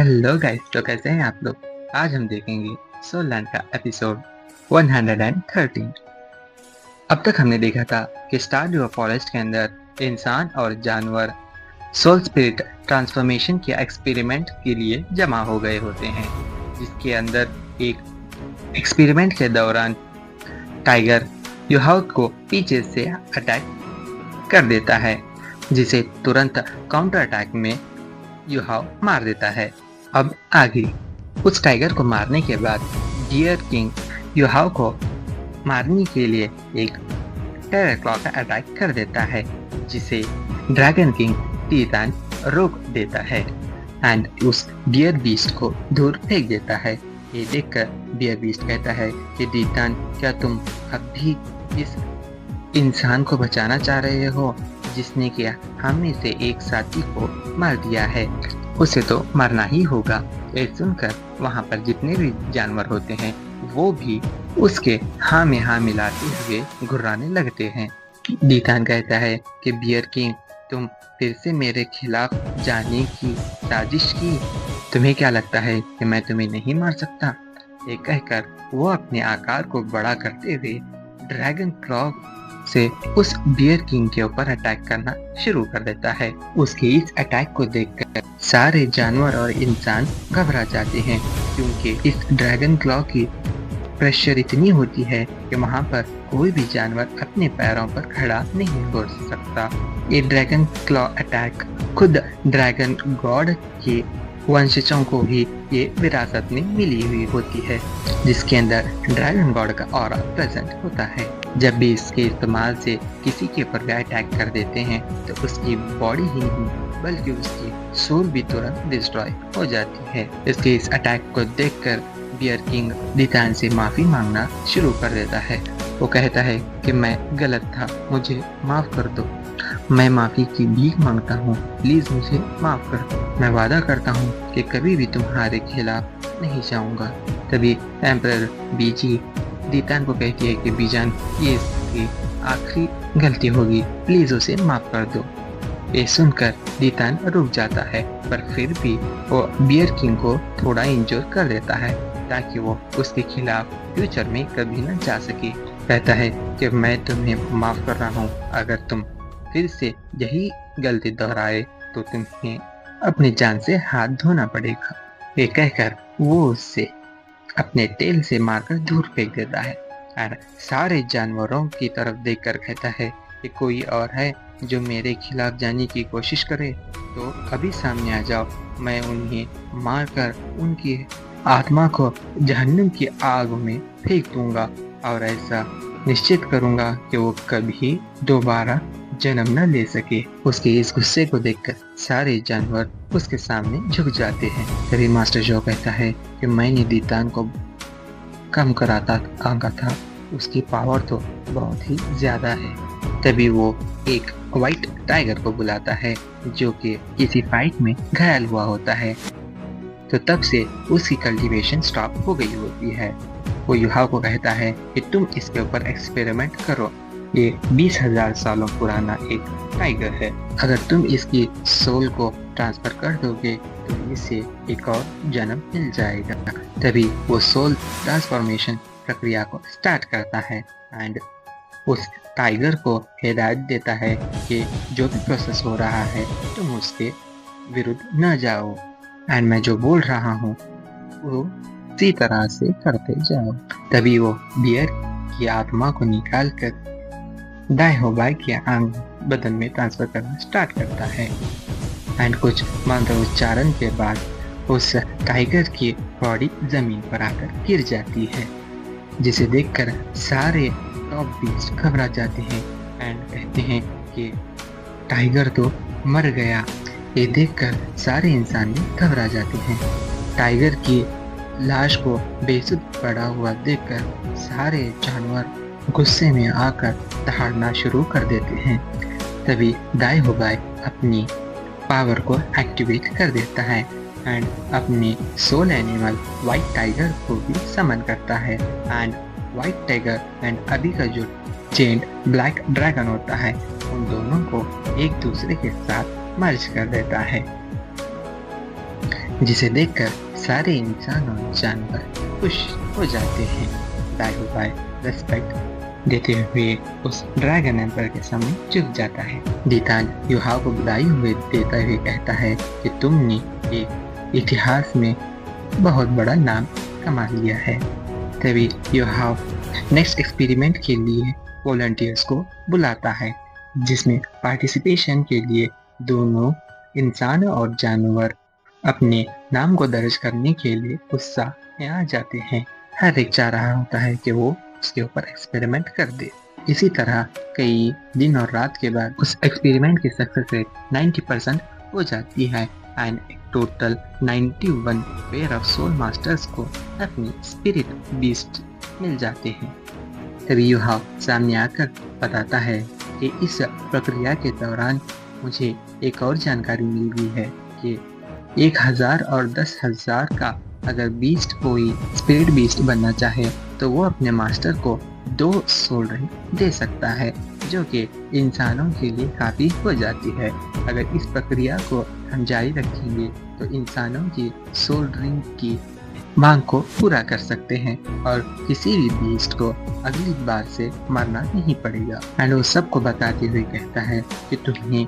Hello guys, तो कैसे हैं आप लोग। आज हम देखेंगे सोल लैंड का एपिसोड 113। अब तक हमने देखा था कि स्टारड्यू फॉरेस्ट के अंदर इंसान और जानवर सोल स्पिरिट ट्रांसफॉर्मेशन के एक्सपेरिमेंट के लिए जमा हो गए होते हैं, जिसके अंदर एक एक्सपेरिमेंट के दौरान टाइगर युहाउट को पीछे से अटैक कर देता है, जिसे तुरंत काउंटर अटैक में युहाउ मार देता है। अब आगे उस टाइगर को मारने के बाद डियर किंग युहाउ को मारने के लिए एक टेरर क्लॉ का अटैक कर देता है, जिसे ड्रैगन किंग टीतान रोक देता है एंड उस डियर बीस्ट को दूर फेंक देता है। ये देखकर डियर बीस्ट कहता है कि टीतान, क्या तुम अब भी इस इंसान को बचाना चाह रहे हो जिसने क्या हम में से एक साथी को मार दिया है? उसे तो मरना ही होगा। ये सुनकर वहाँ पर जितने भी जानवर होते हैं वो भी उसके हाँ में हाँ मिलाते हुए घुर्राने लगते हैं। डीतान कहता है कि बियर किंग, तुम फिर से मेरे खिलाफ जाने की साजिश की। तुम्हें क्या लगता है कि मैं तुम्हें नहीं मार सकता? ये कहकर वो अपने आकार को बड़ा करते हुए ड्रैगन क्लॉ से उस बियर किंग के ऊपर अटैक करना शुरू कर देता है। उसके इस अटैक को देखकर सारे जानवर और इंसान घबरा जाते हैं, क्योंकि इस ड्रैगन क्लॉ की प्रेशर इतनी होती है कि वहाँ पर कोई भी जानवर अपने पैरों पर खड़ा नहीं हो सकता। ये ड्रैगन क्लॉ अटैक खुद ड्रैगन गॉड के वंशजों को भी ये विरासत में मिली हुई होती है, जिसके अंदर ड्रैगन गॉड का ऑरा प्रेजेंट होता है। जब भी इसके इस्तेमाल से किसी के ऊपर भी अटैक कर देते हैं तो उसकी बॉडी ही नहीं बल्कि उसकी सोल भी तुरंत डिस्ट्रॉय हो जाती है। इसके इस अटैक को देखकर बियर किंग डीतान से माफी मांगना शुरू कर देता है। वो कहता है कि मैं गलत था, मुझे माफ कर दो। मैं माफी की भीख मांगता हूँ, प्लीज मुझे माफ कर दो। मैं वादा करता हूँ कि कभी भी तुम्हारे खिलाफ नहीं जाऊंगा। तभी एम्परर बीजी डीतान को कहती है कि बीजान, ये इसकी आखिरी गलती होगी, प्लीज उसे माफ कर दो। ये सुनकर डीतान रुक जाता है, पर फिर भी वो बियर किंग को थोड़ा इंजोर कर देता है ताकि वो उसके खिलाफ फ्यूचर में कभी न जा सके। कहता है कि मैं तुम्हें माफ कर रहा हूँ, अगर तुम फिर से यही गलती दोहराए तो तुम्हें अपनी जान से हाथ धोना पड़ेगा। ये कहकर वो उससे अपने टेल से मारकर दूर फेंक देता है और सारे जानवरों की तरफ देखकर कहता है कि कोई और है जो मेरे खिलाफ जाने की कोशिश करे तो अभी सामने आ जाओ। मैं उन्हें मारकर उनकी आत्मा को जहन्नुम की आग में फेंक दूंगा और ऐसा निश्चित करूंगा कि वो कभी दोबारा जन्म न ले सके। उसके इस गुस्से को देखकर सारे जानवर उसके सामने झुक जाते हैं। तभी मास्टर जो कहता है कि मैंने डीतान को कम कराता आंका था, उसकी पावर तो बहुत ही ज्यादा है। तभी वो एक व्हाइट टाइगर को बुलाता है जो कि किसी फाइट में घायल हुआ होता है। तो तब से उसकी कल्टीवेशन स्टॉप हो गई होती है। वो युहाउ को कहता है कि तुम इसके ऊपर एक्सपेरिमेंट करो, ये 20,000 सालों पुराना एक टाइगर है। अगर तुम इसकी सोल को ट्रांसफर कर दोगे तो इसे एक और जन्म मिल जाएगा। तभी वो सोल ट्रांसफॉर्मेशन प्रक्रिया को स्टार्ट करता है एंड उस टाइगर को हिदायत देता है कि जो भी प्रोसेस हो रहा है तुम उसके विरुद्ध न जाओ एंड मैं जो बोल रहा हूँ वो इसी तरह से करते जाओ। तभी वो बियर की आत्मा को निकाल कर दाएं के अंग बदन में ट्रांसफर करना स्टार्ट करता है एंड कुछ मंत्र उच्चारण के बाद उस टाइगर की बॉडी जमीन पर आकर गिर जाती है, जिसे देखकर सारे टॉप बीस्ट घबरा जाते हैं एंड कहते हैं कि टाइगर तो मर गया। ये देखकर सारे इंसान भी घबरा जाते हैं। टाइगर की लाश को बेसुध पड़ा हुआ देखकर सारे जानवर गुस्से में आकर दहाड़ना शुरू कर देते हैं। तभी दाई होगाई अपनी पावर को एक्टिवेट कर देता है एंड अपने सोल एनिमल व्हाइट टाइगर को भी समन करता है एंड व्हाइट टाइगर एंड अभी का जो चेंड ब्लैक ड्रैगन होता है उन दोनों को एक दूसरे के साथ मर्ज कर देता है। जिसे देखकर सारे इंसान और जानवर खुश हो जाते हैं। दायु बाय रेस्पेक्ट देते हुए उस ड्रैगन एम्पर के सामने झुक जाता है। दीतान युहाव को बधाई हुए देता हुए कहता है कि तुमने एक इतिहास में बहुत बड़ा नाम कमा लिया है। तभी युहाव नेक्स्ट एक्सपेरिमेंट के लिए वॉलंटियर्स को बुलाता है, जिसमें पार्टिसिपेशन के लिए दोनों इंसान और जानवर अपने नाम को दर्ज करने के लिए उत्साह में आ जाते हैं। हर एक चाह रहा होता है कि वो उसके ऊपर एक्सपेरिमेंट कर दे। इसी तरह कई दिन और रात के बाद उस एक्सपेरिमेंट की सक्सेस रेट 90% हो जाती है and total 91 pair of soul masters को अपनी स्पिरिट बीस्ट मिल जाते हैं। तभी युहाव सामने आकर बताता है कि इस प्रक्रिया के दौरान मुझे एक और जानकारी मिल गई है कि 1000 और 10,000 का अगर बीस्ट कोई स्पिरिट बीस्ट बनना चाहे तो वो अपने मास्टर को 2 सोल रिंग दे सकता है, जो कि इंसानों के लिए काफ़ी हो जाती है। अगर इस प्रक्रिया को हम जारी रखेंगे तो इंसानों की सोल रिंग की मांग को पूरा कर सकते हैं और किसी भी बीस्ट को अगली बार से मरना नहीं पड़ेगा। एंड वो सबको बताते हुए कहता है कि तुम्हें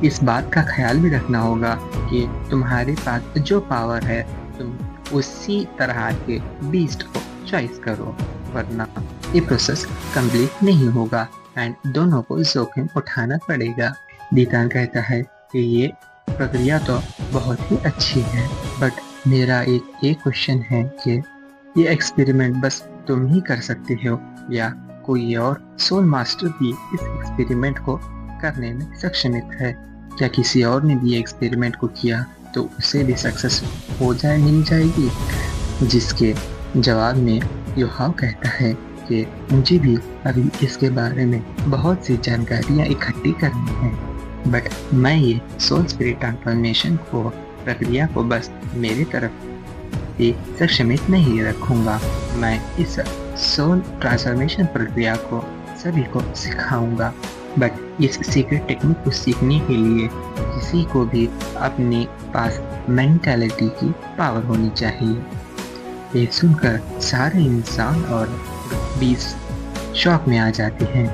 इस बात का ख्याल भी रखना होगा कि तुम्हारे पास जो पावर है तुम उसी तरह के बीस्ट को चॉइस करो, वरना ये प्रोसेस कंप्लीट नहीं होगा एंड दोनों को जोखिम उठाना पड़ेगा। दीतान कहता है कि ये प्रक्रिया तो बहुत ही अच्छी है, बट मेरा एक क्वेश्चन है कि ये एक्सपेरिमेंट बस तुम ही कर सकते हो या कोई और सोल मास्टर भी इस एक्सपेरिमेंट को करने में सक्षमित है? क्या किसी और ने भी एक्सपेरिमेंट को किया तो उसे भी सक्सेस मिल जाएगी? जिसके जवाब में युहाव कहता है कि मुझे भी अभी इसके बारे में बहुत सी जानकारियाँ इकट्ठी करनी है, बट मैं ये सोल स्पिरिट ट्रांसफॉर्मेशन को प्रक्रिया को बस मेरी तरफ ही सक्षमित नहीं रखूँगा। मैं इस सोल ट्रांसफॉर्मेशन प्रक्रिया को सभी को सिखाऊंगा, बट इस सीक्रेट टेक्निक को सीखने के लिए किसी को भी अपने पास मेंटालिटी की पावर होनी चाहिए। ये सुनकर सारे इंसान और बीस्ट शॉक में आ जाते हैं।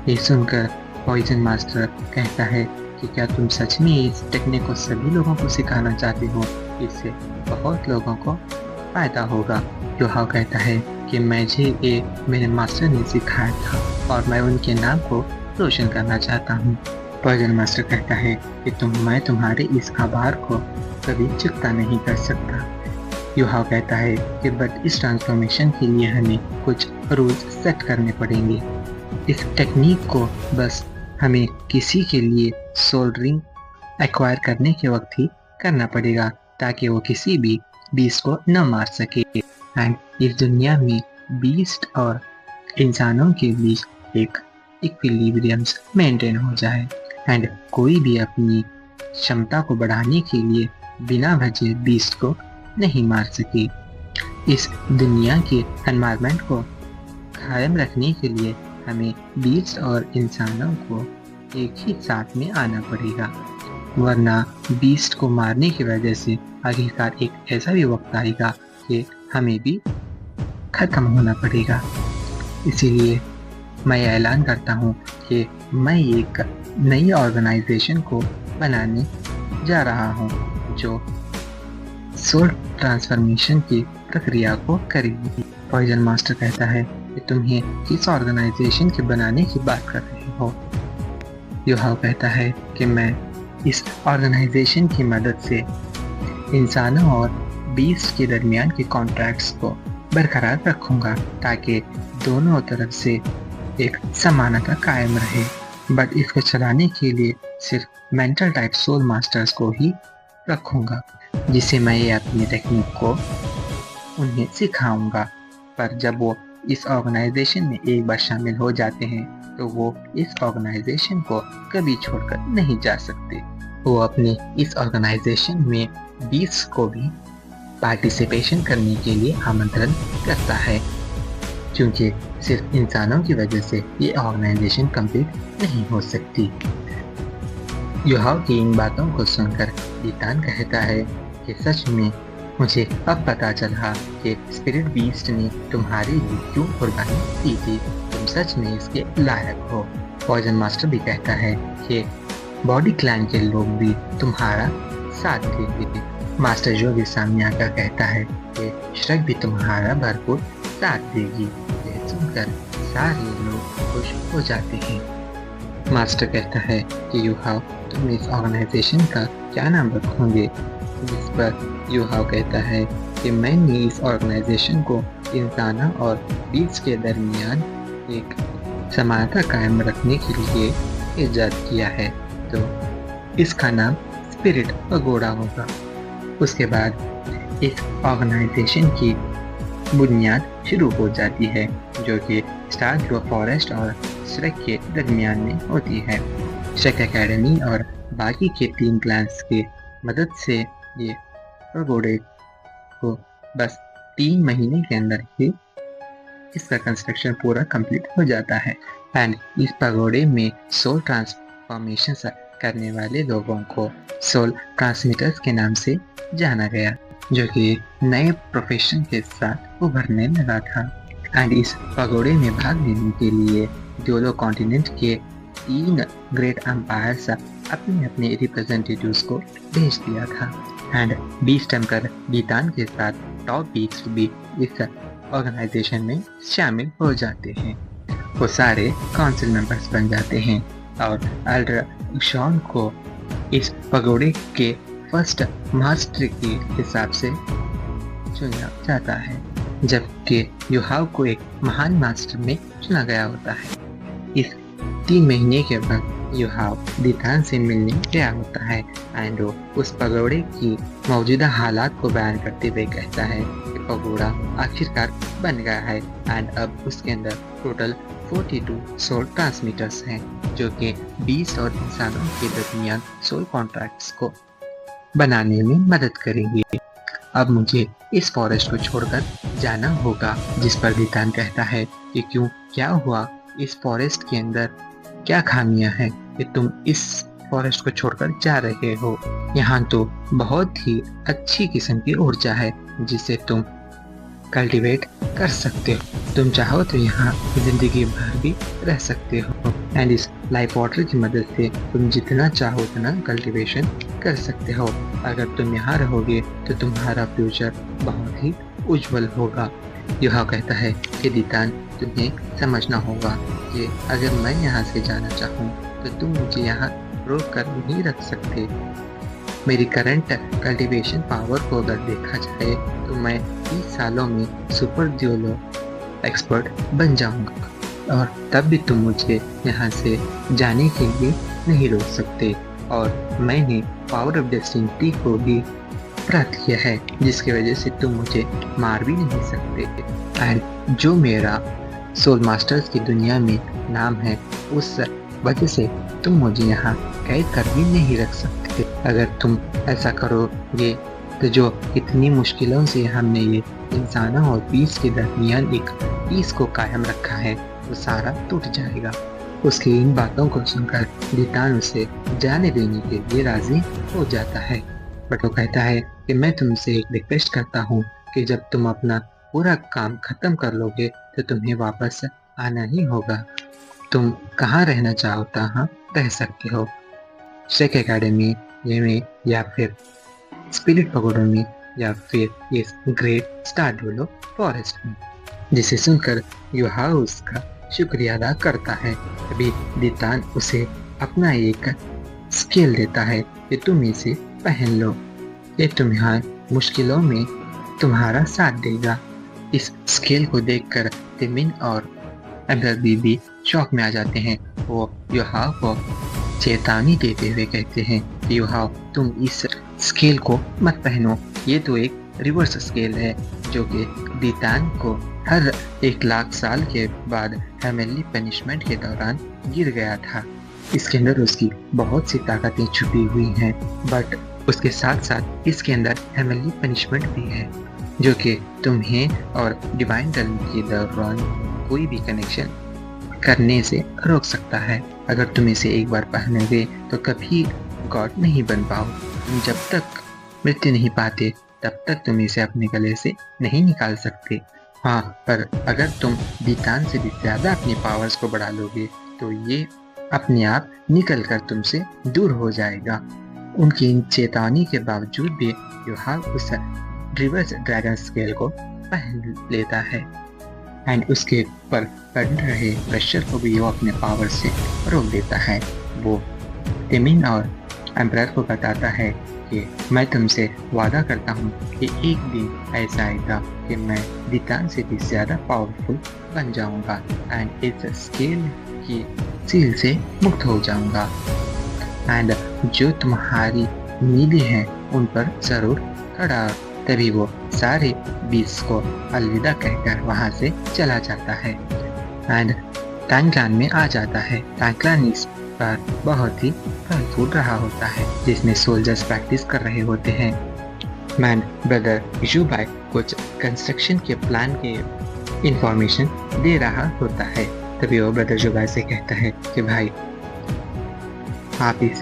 ये सुनकर पॉइजन मास्टर कहता है कि क्या तुम सच में इस टेक्निक को सभी लोगों को सिखाना चाहते हो? इससे बहुत लोगों को फायदा होगा। युहाव कहता है कि मुझे ये मेरे मास्टर ने सिखाया था और मैं उनके नाम को रोशन करना चाहता हूँ। पॉइजन मास्टर कहता है कि मैं तुम्हारे इस आभार को कभी चुकता नहीं कर सकता। युहाव कहता है कि बट इस ट्रांसफॉर्मेशन के लिए हमें कुछ रूल्स सेट करने पड़ेंगे। इस टेक्निक को बस हमें किसी के लिए सोल रिंग एक्वायर करने के वक्त ही करना पड़ेगा ताकि वो किसी भी बीस्ट को न मार सके एंड इस दुनिया में बीस्ट और इंसानों के बीच एक इक्विलिब्रियम्स मेंटेन हो जाए एंड कोई भी अपनी क्षमता को बढ़ाने के लिए बिना वजह बीस्ट को नहीं मार सके। इस दुनिया के एनवायरनमेंट को कायम रखने के लिए हमें बीस्ट और इंसानों को एक ही साथ में आना पड़ेगा, वरना बीस्ट को मारने की वजह से आखिरकार एक ऐसा भी वक्त आएगा कि हमें भी खत्म होना पड़ेगा। इसीलिए मैं ऐलान करता हूँ कि मैं एक नई ऑर्गेनाइजेशन को बनाने जा रहा हूँ जो सोल ट्रांसफॉर्मेशन की प्रक्रिया को करेगी। पॉइजन मास्टर कहता है कि तुम्हें किस ऑर्गेनाइजेशन के बनाने की बात कर रहे हो? युहाव कहता है कि मैं इस ऑर्गेनाइजेशन की मदद से इंसानों और बीस्ट के दरमियान के कॉन्ट्रैक्ट्स को बरकरार रखूंगा ताकि दोनों तरफ से एक समानता कायम रहे, बट इसको चलाने के लिए सिर्फ मेंटल टाइप सोल मास्टर्स को ही रखूंगा, जिसे मैं ये अपनी टेक्निक को उन्हें सिखाऊंगा। पर जब वो इस ऑर्गेनाइजेशन में एक बार शामिल हो जाते हैं तो वो इस ऑर्गेनाइजेशन को कभी छोड़कर नहीं जा सकते। वो अपने इस ऑर्गेनाइजेशन में 20 को भी पार्टिसिपेशन करने के लिए आमंत्रण करता है, क्योंकि सिर्फ इंसानों की वजह से ये ऑर्गेनाइजेशन कंप्लीट नहीं हो सकती। युहाव की इन बातों को सुनकर दीतान कहता है कि सच में मुझे अब पता चला कि स्पिरिट बीस्ट ने तुम्हारे लिए क्यों कुर्बानी की थी। तुम सच में इसके लायक हो। पॉइजन मास्टर भी कहता है कि बॉडी क्लैन के लोग भी तुम्हारा साथ देंगे। मास्टर जो भी सामने आकर कहता है कि श्रक भी तुम्हारा भरपूर साथ देगी। यह सुनकर सारे लोग खुश हो जाते हैं। मास्टर कहता है कि यूहाव, तुम इस ऑर्गेनाइजेशन का क्या नाम रखोगे? जिस पर यूहाव कहता है कि मैंने इस ऑर्गेनाइजेशन को इंसानों और बीच के दरमियान एक समानता कायम रखने के लिए इजाद किया है, तो इसका नाम स्पिरिट पगोड़ा होगा। उसके बाद इस ऑर्गेनाइजेशन की बुनियाद शुरू हो जाती है, जो कि स्टारड्यू फॉरेस्ट और श्रेक के दरमियान में होती है। श्रेक एकेडमी और बाकी के 3 क्लैंस की मदद से ये पगोड़े को बस 3 महीने के अंदर ही इसका कंस्ट्रक्शन पूरा कंप्लीट हो जाता है। एंड इस पगोड़े में सोल ट्रांसफॉर्मेशन करने वाले लोगों को सोल ट्रांसमीटर्स के नाम से जाना गया, जो कि नए प्रोफेशन के साथ उभरने लगा था। एंड इस पगोड़े में भाग लेने के लिए ड्यूलो कॉन्टिनेंट के 3 ग्रेट एम्पायर्स अपने अपने रिप्रेजेंटेटिव्स को भेज दिया था। एंड बीस्ट टेम्पर बीतान के साथ टॉप बीस्ट भी इस ऑर्गेनाइजेशन में शामिल हो जाते हैं। वो सारे काउंसिल मेंबर्स बन जाते हैं और एल्डर शॉन को इस पगोड़े के फर्स्ट मास्टर के हिसाब से चुना जाता है, जबकि यूहाव को एक महान मास्टर में चुना गया होता है। इस 3 महीने के बाद यूहाव दीतान से मिलने गया होता है एंड वो उस पगोड़े की मौजूदा हालात को बयान करते हुए कहता है कि पगोड़ा आखिरकार बन गया है एंड अब उसके अंदर टोटल 42 सोल ट्रांसमीटर्स हैं, जो कि 20 और इंसानों के दरमियान सोल कॉन्ट्रैक्ट्स को बनाने में मदद करेंगे। अब मुझे इस फॉरेस्ट को छोड़कर जाना होगा। जिस पर दीतान कहता है कि क्यों, क्या हुआ? इस फॉरेस्ट के अंदर क्या खामियां हैं कि तुम इस फॉरेस्ट को छोड़कर जा रहे हो? यहाँ तो बहुत ही अच्छी किस्म की ऊर्जा है जिसे तुम कल्टीवेट कर सकते हो। तुम चाहो तो यहाँ जिंदगी भर भी रह सकते हो एंड इस लाइफ वाटर की मदद से तुम जितना चाहो उतना कल्टीवेशन कर सकते हो। अगर तुम यहाँ रहोगे तो तुम्हारा फ्यूचर बहुत ही उज्जवल होगा। यूहाव कहता है कि दीतान, तुम्हें समझना होगा कि अगर मैं यहाँ से जाना चाहूँ तो तुम मुझे यहाँ रोक कर नहीं रख सकते। मेरी करंट कल्टीवेशन पावर को अगर देखा जाए तो मैं 30 सालों में सुपर ड्यूलो एक्सपर्ट बन जाऊंगा और तब भी तुम मुझे यहाँ से जाने के लिए नहीं रोक सकते। और मैंने पावर ऑफ डेस्टिनी को भी प्राप्त किया है, जिसकी वजह से तुम मुझे मार भी नहीं सकते। एंड जो मेरा सोल मास्टर्स की दुनिया में नाम है, उस वजह से तुम मुझे यहाँ कैद कर भी नहीं रख सकते। अगर तुम ऐसा करोगे तो जो इतनी मुश्किलों से हमने ये इंसानों और पीस के दरमियान एक पीस को कायम रखा है, वो सारा टूट जाएगा। उसकी इन बातों को सुनकर दीतान उसे जाने देने के लिए राजी हो जाता है, बट वो कहता है कि मैं तुमसे एक रिक्वेस्ट करता हूँ कि जब तुम अपना पूरा काम खत्म कर लोगे तो तुम्हें वापस आना ही होगा। तुम कहाँ रहना चाहता हाँ रह सकते हो, श्रेक एकेडमी में या फिर स्पिरिट पगोड़ों में या फिर इस ग्रेट स्टारड्यूलो फॉरेस्ट में। जिसे सुनकर यूहाव उसका शुक्रिया अदा करता है। अभी दीतान उसे अपना एक स्केल देता है कि तुम इसे पहन लो, ये तुम्हारी मुश्किलों में तुम्हारा साथ देगा। इस स्केल को देखकर तिमिन और एम्बर बीबी शौक में आ जाते हैं। वो यूहाव को चेतावनी देते हुए कहते हैं कि यूहाव, तुम इस स्केल को मत पहनो, ये तो एक रिवर्स स्केल है जो कि दीतान को हर 1,00,000 साल के बाद हेवनली पनिशमेंट के दौरान गिर गया था। इसके अंदर उसकी बहुत सी ताकतें छुपी हुई हैं, बट उसके साथ साथ इसके अंदर हेवनली पनिशमेंट भी है जो कि तुम्हें और डिवाइन टर्न के दौरान कोई भी कनेक्शन करने से रोक सकता है। अगर तुम इसे एक बार पहनोगे तो कभी गॉड नहीं बन पाओ। जब तक मृत्यु नहीं पाते तब तक तुम इसे अपने गले से नहीं निकाल सकते। हाँ, पर अगर तुम बीतान से भी ज़्यादा अपनी पावर्स को बढ़ा लोगे तो ये अपने आप निकल कर तुमसे दूर हो जाएगा। उनकी इन चेतावनी के बावजूद भी युहाव उस रिवर्स ड्रैगन स्केल को पहन लेता है एंड उसके ऊपर पड़ रहे प्रेशर को भी वो अपने पावर से रोक देता है। वो टिमिन और एम्परर को बताता है कि मैं तुमसे वादा करता हूँ कि एक दिन ऐसा आएगा कि मैं बीतान से भी ज़्यादा पावरफुल बन जाऊँगा एंड इस स्केल की सील से मुक्त हो जाऊँगा एंड जो तुम्हारी नींदें हैं उन पर ज़रूर खड़ा। तभी वो सारे बीस को अलविदा कहकर वहाँ से चला जाता है एंड टैंकलान में आ जाता है। टैंकलान इस पर बहुत ही फल फूट रहा होता है जिसमें सोल्जर्स प्रैक्टिस कर रहे होते हैं। मैन ब्रदर यूबाई कुछ कंस्ट्रक्शन के प्लान के इंफॉर्मेशन दे रहा होता है। तभी वो ब्रदर यूबाई से कहता है कि भाई आप इस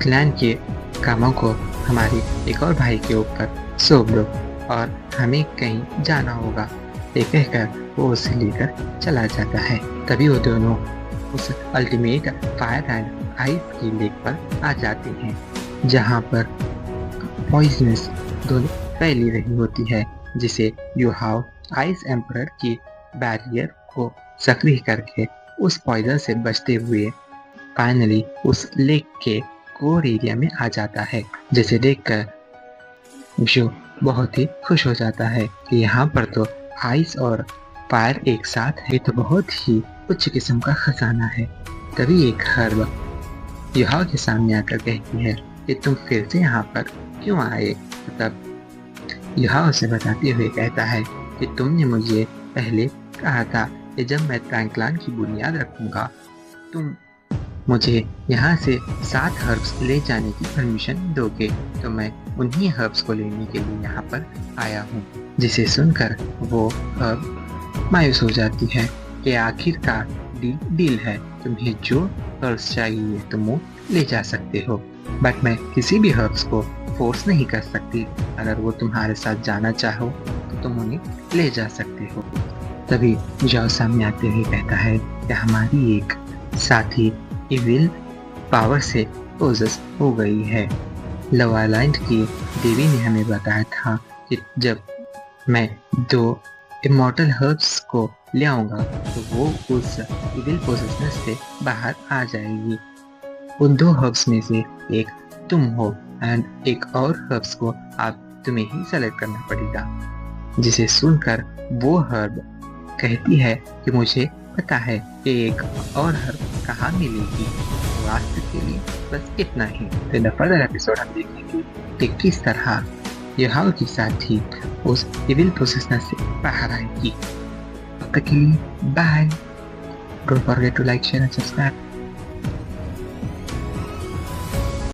क्लैन के कामों को हमारे एक और भाई के ऊपर सौंप दो और हमें कहीं जाना होगा। ये कहकर वो उसे लेकर चला जाता है। तभी वो दोनों उस अल्टीमेट फायर एंड आइस की लेक पर आ जाते हैं जहाँ पर पॉइजनस धुंध फैली रही होती है जिसे युहाव आइस एम्परर की बैरियर को सक्रिय करके उस पॉइजन से बचते हुए फाइनली उस लेक के कोर एरिया में आ जाता है, जिसे देखकर जो बहुत ही खुश हो जाता है कि यहाँ पर तो आइस और फायर एक साथ है, तो बहुत ही उच्च किस्म का खजाना है। तभी एक हर्ब युहाव के सामने आकर कहती है कि तुम फिर से यहाँ पर क्यों आए। तब युहाव उसे बताते हुए कहता है कि तुमने मुझे पहले कहा था कि जब मैं टैंकलान की बुनियाद रखूंगा तुम मुझे यहाँ से 7 हर्ब्स ले जाने की परमिशन दोगे, तो मैं उन्हीं हर्ब्स को लेने के लिए यहाँ पर आया हूँ। जिसे सुनकर वो हर्ब मायूस हो जाती है कि आखिरकार डील है, तुम्हें जो हर्ब्स चाहिए तुम वो ले जा सकते हो, बट मैं किसी भी हर्ब्स को फोर्स नहीं कर सकती। अगर वो तुम्हारे साथ जाना चाहो तो तुम उन्हें ले जा सकते हो। तभी जाओ सामने आते हुए कहता है कि हमारी एक साथी इविल पावर से पोजेस हो गई है। लव आइलैंड की देवी ने हमें बताया था कि जब मैं 2 इमॉर्टल हर्ब्स को ले आऊँगा तो वो उस इविल पोजेसनेस से बाहर आ जाएगी। उन 2 हर्ब्स में से एक तुम हो एंड एक और हर्ब्स को आप तुम्हें ही सेलेक्ट करना पड़ेगा। जिसे सुनकर वो हर्ब कहती है कि मुझे पता है कि एक और हर्ब कहाँ मिलेगी। तो आज तक के लिए बस इतना ही। तो द फर्दर एपिसोड हम देखेंगे कि किस तरह युहाव की साथी उस इविल पोजेसनेस से बाहर आएगी। तब तक के लिए bye. Don't forget to like, share and subscribe.